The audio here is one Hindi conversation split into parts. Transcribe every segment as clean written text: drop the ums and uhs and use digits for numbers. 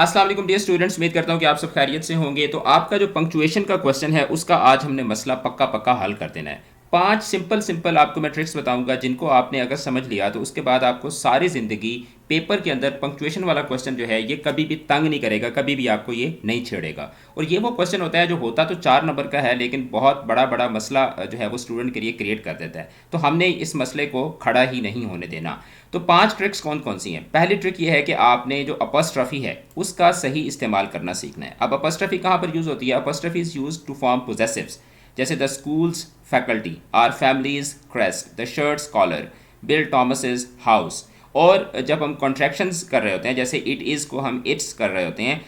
अस्सलाम वालेकुम डियर स्टूडेंट्स, उम्मीद करता हूँ कि आप सब खैरियत से होंगे। तो आपका जो पंक्चुएशन का क्वेश्चन है उसका आज हमने मसला पक्का पक्का हल कर देना है। 5 सिंपल सिंपल आपको मैं ट्रिक्स बताऊंगा जिनको आपने अगर समझ लिया तो उसके बाद आपको सारी ज़िंदगी पेपर के अंदर पंक्चुएशन वाला क्वेश्चन जो है ये कभी भी तंग नहीं करेगा, कभी भी आपको ये नहीं छेड़ेगा। और ये वो क्वेश्चन होता है जो होता तो 4 नंबर का है लेकिन बहुत बड़ा बड़ा मसला जो है वो स्टूडेंट के लिए क्रिएट कर देता है। तो हमने इस मसले को खड़ा ही नहीं होने देना। तो 5 ट्रिक्स कौन कौन सी हैं। पहली ट्रिक ये है कि आपने जो अपॉस्ट्रॉफी है उसका सही इस्तेमाल करना सीखना है। अब अपॉस्ट्रॉफी कहाँ पर यूज़ होती है? Apostrophe is used to form possessives, जैसे the school's faculty, our family's crest, the shirt's collar, Bill Thomas house. और जब हम कॉन्ट्रैक्शंस कर रहे होते हैं, जैसे इट इज़ को हम इट्स कर रहे होते हैं,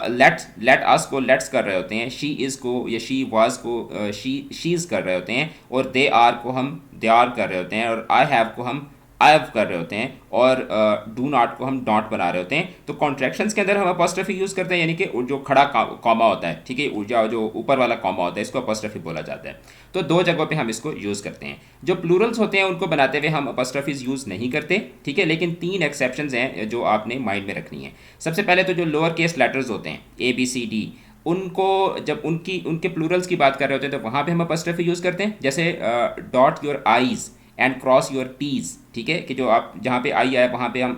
लेट अस को लेट्स कर रहे होते हैं, शी इज़ को या शी वाज को शीज़ कर रहे होते हैं, और दे आर को हम दे आर कर रहे होते हैं, और आई हैव को हम आई हैव कर रहे होते हैं, और डू नॉट को हम डॉट बना रहे होते हैं। तो कॉन्ट्रैक्शंस के अंदर हम अपॉस्ट्रफी यूज़ करते हैं, यानी कि जो खड़ा कॉमा होता है, ठीक है, जो ऊपर वाला कॉमा होता है इसको अपॉस्ट्रफी बोला जाता है। तो 2 जगहों पे हम इसको यूज़ करते हैं। जो प्लूरल्स होते हैं उनको बनाते हुए हम अपॉस्ट्रफीज यूज़ नहीं करते, ठीक है, लेकिन 3 एक्सेप्शंस हैं जो आपने माइंड में रखनी है। सबसे पहले तो जो लोअर केस लेटर्स होते हैं ABCD, उनको जब उनके प्लूरल्स की बात कर रहे होते हैं तो वहाँ पे हम अपॉस्ट्रफी यूज़ करते हैं, जैसे dot your i's and cross your t's, ठीक है, कि जो आप जहाँ पे आई आए वहाँ पे हम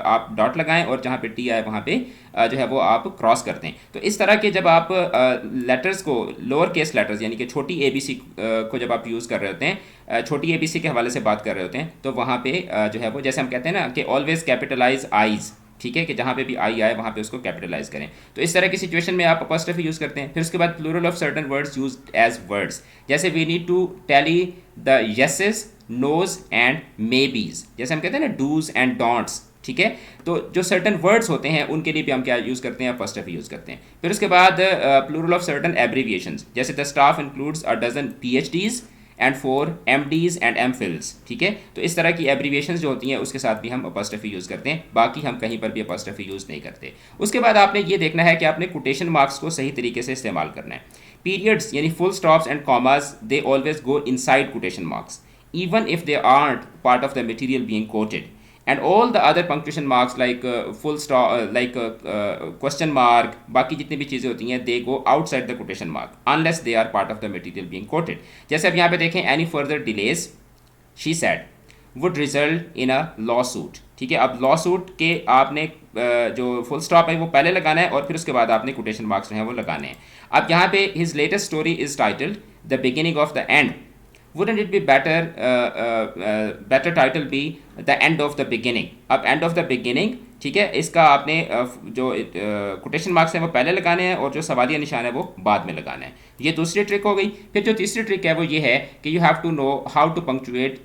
आप डॉट लगाएं, और जहाँ पे टी आए वहाँ पे जो है वो आप क्रॉस करते हैं। तो इस तरह के जब आप लेटर्स को, लोअर केस लेटर्स यानी कि छोटी ABC को जब आप यूज़ कर रहे होते हैं, छोटी ABC के हवाले से बात कर रहे होते हैं, तो वहाँ पे जो है वो जैसे हम कहते हैं ना कि ऑलवेज कैपिटलाइज आईज़, ठीक है, कि जहाँ पे भी आई आए वहाँ पे उसको कैपिटलाइज करें। तो इस तरह की सिचुएशन में आप अपॉस्ट्रफी यूज़ करते हैं। फिर उसके बाद plural of certain words used as words, जैसे we need to tally the yeses, noes and maybes, जैसे हम कहते हैं ना डूज एंड डोंट्स, ठीक है। तो जो सर्टन वर्ड्स होते हैं उनके लिए भी हम क्या यूज़ करते हैं? अपॉस्ट्रफी यूज़ करते हैं। फिर उसके बाद प्लूरल ऑफ सर्टन एब्रीविएशंस, जैसे the staff includes a dozen PhDs and 4 MDs and MPhils, ठीक है। तो इस तरह की एब्रीविएशंस जो होती हैं उसके साथ भी हम अपॉस्ट्रफी यूज़ करते हैं, बाकी हम कहीं पर भी अपॉस्ट्रफी यूज़ नहीं करते। उसके बाद आपने ये देखना है कि आपने कोटेशन मार्क्स को सही तरीके से इस्तेमाल करना है। पीरियड्स यानी full stops and commas, they always go inside quotation marks even if they aren't part of the material being quoted, and all the other punctuation marks like full stop, question mark, बाकी जितनी भी चीज़ें होती हैं, they go outside the quotation mark unless they are part of the material being quoted। जैसे अब यहाँ पे देखें, any further delays, she said, would result in a lawsuit, ठीक है। अब lawsuit के आपने जो फुल स्टॉप है वो पहले लगाना है, और फिर उसके बाद आपने कोटेशन मार्क्स जो हैं वो लगाने हैं। अब यहाँ पे his latest story is titled the beginning of the end, wouldn't it be better title be the end of the beginning। अब end of the beginning, ठीक है, इसका आपने जो कोटेशन मार्क्स हैं वो पहले लगाने हैं, और जो सवालिया निशान है वो बाद में लगाना है। ये दूसरी ट्रिक हो गई। फिर जो तीसरी ट्रिक है वो ये है कि you have to know how to punctuate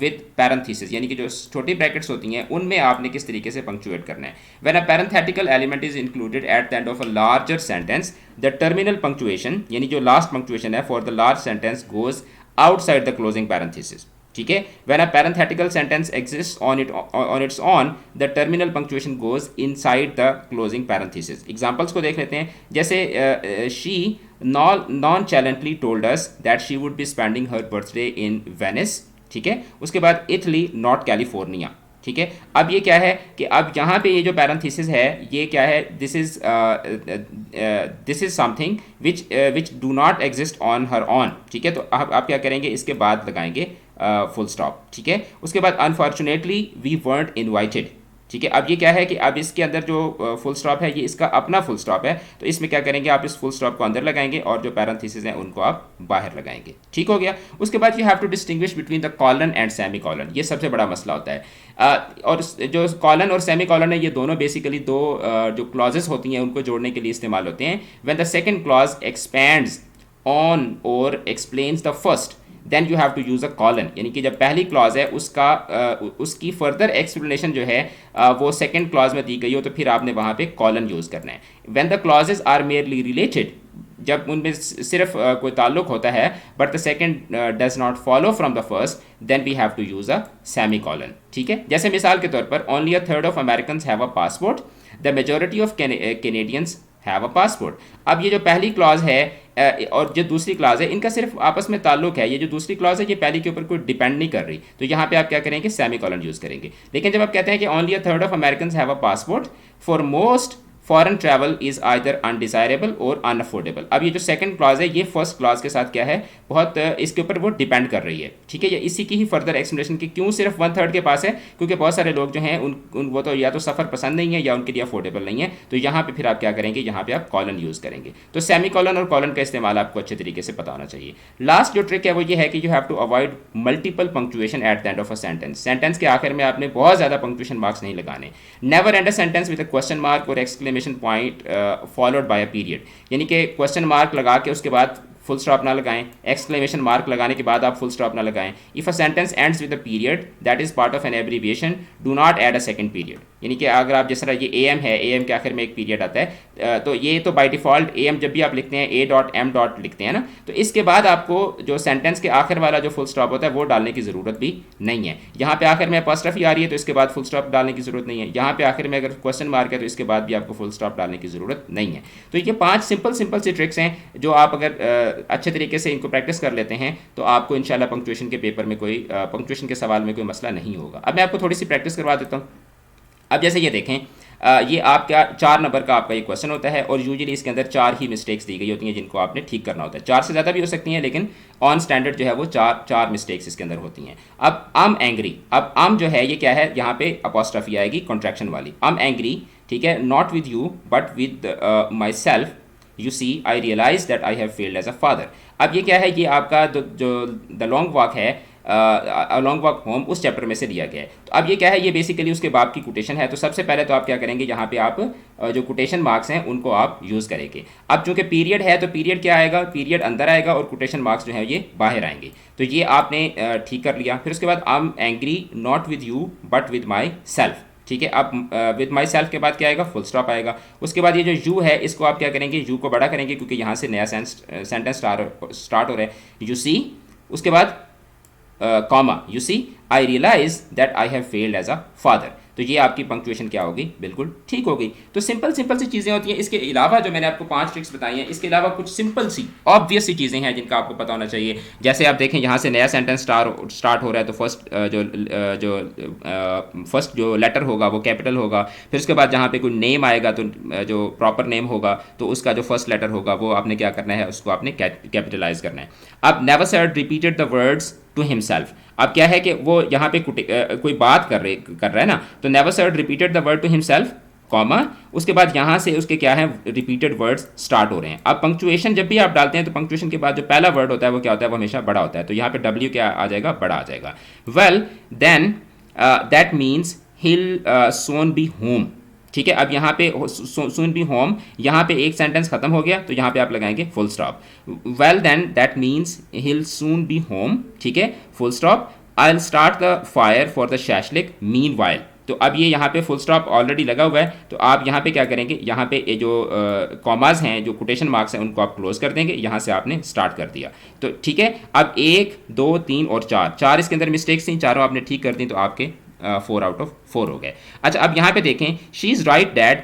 with parenthesis, यानी कि जो छोटी ब्रैकेट्स होती हैं उनमें आपने किस तरीके से पंक्चुएट करना है। When a parenthetical element is included at the end of a larger sentence, the terminal punctuation यानी जो लास्ट पंक्चुएशन है for the large sentence goes outside the closing parenthesis, ठीक है। when a parenthetical sentence exists on its own, the terminal punctuation goes inside the closing parenthesis। examples को देख लेते हैं, जैसे she nonchalantly told us that she would be spending her birthday in Venice, ठीक है। उसके बाद Italy not California, ठीक है। अब ये क्या है कि अब यहाँ पे ये जो पैरेंथेसिस है ये क्या है? This is something which do not exist on her on, ठीक है। तो अब आप क्या करेंगे? इसके बाद लगाएंगे फुल स्टॉप, ठीक है। उसके बाद अनफॉर्चुनेटली वी वर्ंट इनवाइटेड, ठीक है। अब ये क्या है कि अब इसके अंदर जो फुल स्टॉप है ये इसका अपना फुल स्टॉप है, तो इसमें क्या करेंगे? आप इस फुल स्टॉप को अंदर लगाएंगे और जो पैरेंथेसिस हैं उनको आप बाहर लगाएंगे, ठीक हो गया। उसके बाद you have to distinguish between the colon and semicolon, ये सबसे बड़ा मसला होता है। और जो कॉलन और सेमी कॉलन है ये दोनों बेसिकली दो जो क्लॉजेस होती हैं उनको जोड़ने के लिए इस्तेमाल होते हैं। When the second clause expands on और explains the first, then you have to use a colon, यानी कि जब पहली क्लॉज है उसकी फर्दर एक्सप्लेनेशन जो है वो सेकंड क्लॉज में दी गई हो तो फिर आपने वहाँ पे कॉलन यूज़ करना है। When the clauses are merely related, जब उनमें सिर्फ कोई ताल्लुक होता है but the second does not follow from the first, then we have to use a semicolon, ठीक है। जैसे मिसाल के तौर पर only a third of Americans have a passport, the majority of Canadians have a passport. अब ये जो पहली क्लॉज है और जो दूसरी क्लॉज है इनका सिर्फ आपस में ताल्लुक है, ये जो दूसरी क्लॉज है ये पहली के ऊपर कोई डिपेंड नहीं कर रही, तो यहाँ पे आप क्या करेंगे? सेमी कॉलन यूज़ करेंगे। लेकिन जब आप कहते हैं कि only a third of Americans have a passport, foreign travel is either undesirable और अनअफोर्डेबल। अब ये जो सेकंड क्लॉज है ये फर्स्ट क्लॉज के साथ क्या है, बहुत इसके ऊपर वो डिपेंड कर रही है, ठीक है। ये इसी की ही फर्दर एक्सप्लेनेशन की क्यों सिर्फ 1/3 के पास है, क्योंकि बहुत सारे लोग जो हैं उन वो तो या तो सफ़र पसंद नहीं है या उनके लिए अफोर्डेबल नहीं है, तो यहाँ पे फिर आप क्या करेंगे, यहाँ पे आप कॉलन यूज़ करेंगे। तो सेमी कॉलन और कॉलन का इस्तेमाल आपको अच्छे तरीके से पता होना चाहिए। लास्ट जो ट्रिक है वो ये है कि you have to avoid multiple punctuation at the end of a sentence. Sentence के आखिर में आपने बहुत ज़्यादा पंक्चुएशन मार्क्स नहीं लगाने। Never end a sentence with a question mark और exclamation point followed by a period, यानी कि क्वेश्चन मार्क लगा के उसके बाद फुल स्टॉप ना लगाएं, एक्सक्लेमेशन मार्क लगाने के बाद आप फुल स्टॉप ना लगाएं। If a sentence ends with a period that is part of an abbreviation, do not add a second period. यानी कि अगर आप जिस तरह ये एम है, एम के आखिर में एक पीरियड आता है, तो ये तो बाय डिफ़ॉल्ट एम जब भी आप लिखते हैं ए डॉट एम डॉट लिखते हैं ना, तो इसके बाद आपको जो सेंटेंस के आखिर वाला जो फुल स्टॉप होता है वो डालने की ज़रूरत भी नहीं है। यहाँ पे आखिर में अपॉस्ट्रोफी आ रही है तो इसके बाद फुल स्टॉप डालने की ज़रूरत नहीं है। यहाँ पे आखिर में अगर क्वेश्चन मार्क है तो इसके बाद भी आपको फुल स्टॉप डालने की ज़रूरत नहीं है। तो ये 5 सिंपल सी ट्रिक्स हैं जो आप अगर अच्छे तरीके से इनको प्रैक्टिस कर लेते हैं तो आपको इंशाल्लाह पंक्चुएशन के पेपर में कोई पंक्चुएशन के सवाल में कोई मसला नहीं होगा। अब मैं आपको थोड़ी सी प्रैक्टिस करवा देता हूँ। अब जैसे ये देखें, ये आपका 4 नंबर का आपका ये क्वेश्चन होता है और यूजुअली इसके अंदर 4 ही मिस्टेक्स दी गई होती हैं जिनको आपने ठीक करना होता है। 4 से ज़्यादा भी हो सकती हैं, लेकिन ऑन स्टैंडर्ड जो है वो 4 मिस्टेक्स इसके अंदर होती हैं। अब आई एम एंग्री, अब आम जो है ये क्या है, यहाँ पे अपॉस्ट्रोफी आएगी कॉन्ट्रैक्शन वाली। आई एम एंग्री, ठीक है, not with you but with myself, you see I realise that I have failed as a father. अब ये क्या है, ये आपका जो द लॉन्ग वॉक है, लॉन्ग वॉक होम, उस चैप्टर में से लिया गया है। तो अब ये क्या है, ये बेसिकली उसके बाप की कोटेशन है। तो सबसे पहले तो आप क्या करेंगे, यहाँ पे आप जो कोटेशन मार्क्स हैं उनको आप यूज़ करेंगे। अब चूंकि पीरियड है तो पीरियड क्या आएगा, पीरियड अंदर आएगा और कोटेशन मार्क्स जो है ये बाहर आएंगे। तो ये आपने ठीक कर लिया। फिर उसके बाद I am angry not with you but with my self, ठीक है। अब विद माई सेल्फ के बाद क्या आएगा, फुल स्टॉप आएगा। उसके बाद ये जो यू है इसको आप क्या करेंगे, यू को बड़ा करेंगे क्योंकि यहाँ से नया सेंटेंस स्टार्ट हो रहा है। यू सी, उसके बाद comma, you see I realise that I have failed as a father. तो ये आपकी पंक्चुएशन क्या होगी, बिल्कुल ठीक होगी। तो सिंपल सी चीज़ें होती हैं। इसके अलावा जो मैंने आपको 5 ट्रिक्स बताई हैं, इसके अलावा कुछ सिंपल सी ऑब्वियस सी चीज़ें हैं जिनका आपको पता होना चाहिए। जैसे आप देखें यहाँ से नया सेंटेंस स्टार्ट हो रहा है तो फर्स्ट जो लेटर होगा वो कैपिटल होगा। फिर उसके बाद जहाँ पे कोई नेम आएगा तो जो प्रॉपर नेम होगा तो उसका जो फर्स्ट लेटर होगा वो आपने क्या करना है, उसको आपने कैपिटलाइज करना है। अब never said repeated the words to himself. अब क्या है कि वो यहाँ पे कोई बात कर रहा है ना, तो never said repeated the word to himself, comma, उसके बाद यहाँ से उसके क्या है, रिपीटेड वर्ड्स स्टार्ट हो रहे हैं। अब पंक्चुएशन जब भी आप डालते हैं तो पंक्चुएशन के बाद जो पहला वर्ड होता है वो क्या होता है, वो हमेशा बड़ा होता है। तो यहाँ पे डब्ल्यू क्या आ जाएगा, बड़ा आ जाएगा। Well then that means he'll soon be home, ठीक है। अब यहाँ पे सून बी होम, यहाँ पे एक सेंटेंस खत्म हो गया तो यहाँ पे आप लगाएंगे full stop. Well then that means he'll soon be home, ठीक है, full stop. I will start the fire for the shashlik meanwhile. तो अब ये यहाँ पे फुल स्टॉप ऑलरेडी लगा हुआ है तो आप यहाँ पे क्या करेंगे, यहाँ पे ये जो कॉमाज हैं, जो कोटेशन मार्क्स हैं, उनको आप क्लोज कर देंगे। यहाँ से आपने स्टार्ट कर दिया तो ठीक है। अब 1, 2, 3 और 4 इसके अंदर मिस्टेक्स थी, चारों आपने ठीक कर दी तो आपके 4 आउट ऑफ 4 हो गए। अच्छा, अब यहाँ पे देखें, she is right dad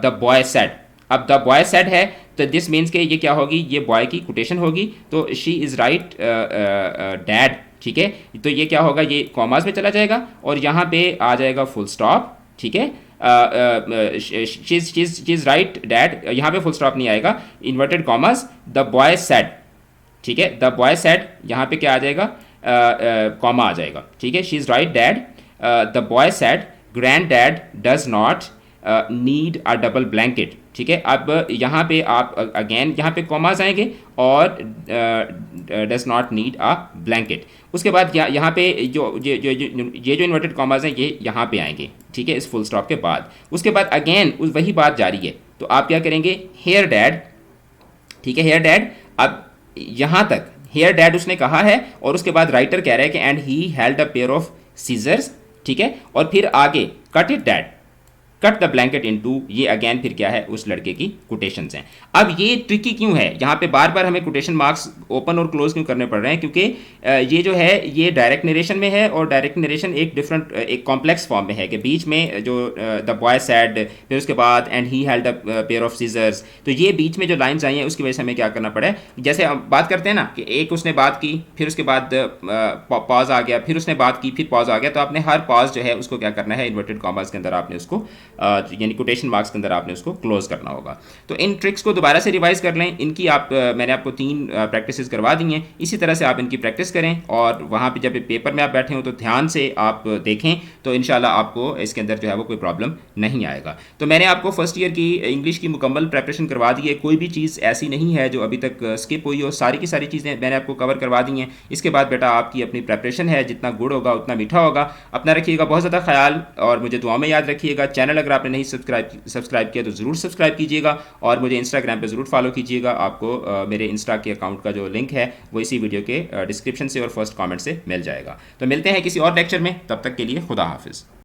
the boy said. अब द बॉय सेड है तो दिस मीन्स के ये क्या होगी, ये बॉय की कोटेशन होगी। तो शी इज़ राइट डैड, ठीक है। तो ये क्या होगा, ये कॉमास में चला जाएगा और यहाँ पे आ जाएगा फुल स्टॉप, ठीक है। शी इज़ राइट डैड, यहाँ पे फुल स्टॉप नहीं आएगा, inverted commas, the boy said, ठीक है। द बॉय सेड, यहाँ पे क्या आ जाएगा, कॉमा आ जाएगा, ठीक है। She is right dad the boy said grand dad does not need a double blanket, ठीक है। अब यहाँ पे आप अगेन यहाँ पे कॉमास आएंगे और does not need a blanket. उसके बाद यहाँ पे जो जो इन्वर्टेड कॉमास हैं ये यहाँ पे आएंगे, ठीक है, इस फुल स्टॉप के बाद। उसके बाद अगेन वही बात जारी है तो आप क्या करेंगे, हेयर डैड, ठीक है, हेयर डैड। अब यहाँ तक हेयर डैड उसने कहा है और उसके बाद राइटर कह रहा है कि and he held a pair of scissors, ठीक है। और फिर आगे cut it dad, cut the blanket into, ये अगेन फिर क्या है, उस लड़के की कोटेशंस हैं। अब ये ट्रिकी क्यों है, यहाँ पे बार बार हमें कोटेशन मार्क्स ओपन और क्लोज क्यों करने पड़ रहे हैं, क्योंकि ये जो है ये डायरेक्ट नरेशन में है और डायरेक्ट नरेशन एक डिफरेंट एक कॉम्प्लेक्स फॉर्म में है कि बीच में जो द बॉय सैड, फिर उसके बाद and he held a pair of scissors, तो ये बीच में जो लाइन्स आई हैं उसकी वजह से हमें क्या करना पड़ा है। जैसे हम बात करते हैं ना कि एक उसने बात की, फिर उसके बाद पॉज आ गया, फिर उसने बात की, फिर पॉज आ गया, तो आपने हर पॉज जो है उसको क्या करना है, इन्वर्टेड कॉमास के अंदर आपने उसको यानी कोटेशन मार्क्स के अंदर आपने उसको क्लोज करना होगा। तो इन ट्रिक्स को दोबारा से रिवाइज कर लें। इनकी मैंने आपको 3 प्रैक्टिसेस करवा दी हैं, इसी तरह से आप इनकी प्रैक्टिस करें और वहाँ पे जब पेपर में आप बैठे हो तो ध्यान से आप देखें, तो इंशाल्लाह आपको इसके अंदर जो है वो कोई प्रॉब्लम नहीं आएगा। तो मैंने आपको फर्स्ट ईयर की इंग्लिश की मुकम्मल प्रेपरेशन करवा दी है, कोई भी चीज़ ऐसी नहीं है जो अभी तक स्किप हुई हो, सारी की सारी चीज़ें मैंने आपको कवर करवा दी हैं। इसके बाद बेटा आपकी अपनी प्रेपरेशन है, जितना गुड़ होगा उतना मीठा होगा। अपना रखिएगा बहुत ज़्यादा ख्याल और मुझे दुआ में याद रखिएगा। चैनल अगर आपने नहीं सब्सक्राइब किया तो ज़रूर सब्सक्राइब कीजिएगा और मुझे इंस्टाग्राम पे ज़रूर फॉलो कीजिएगा। आपको मेरे इंस्टा के अकाउंट का जो लिंक है वो इसी वीडियो के डिस्क्रिप्शन से और फर्स्ट कमेंट से मिल जाएगा। तो मिलते हैं किसी और लेक्चर में, तब तक के लिए खुदा हाफिज़।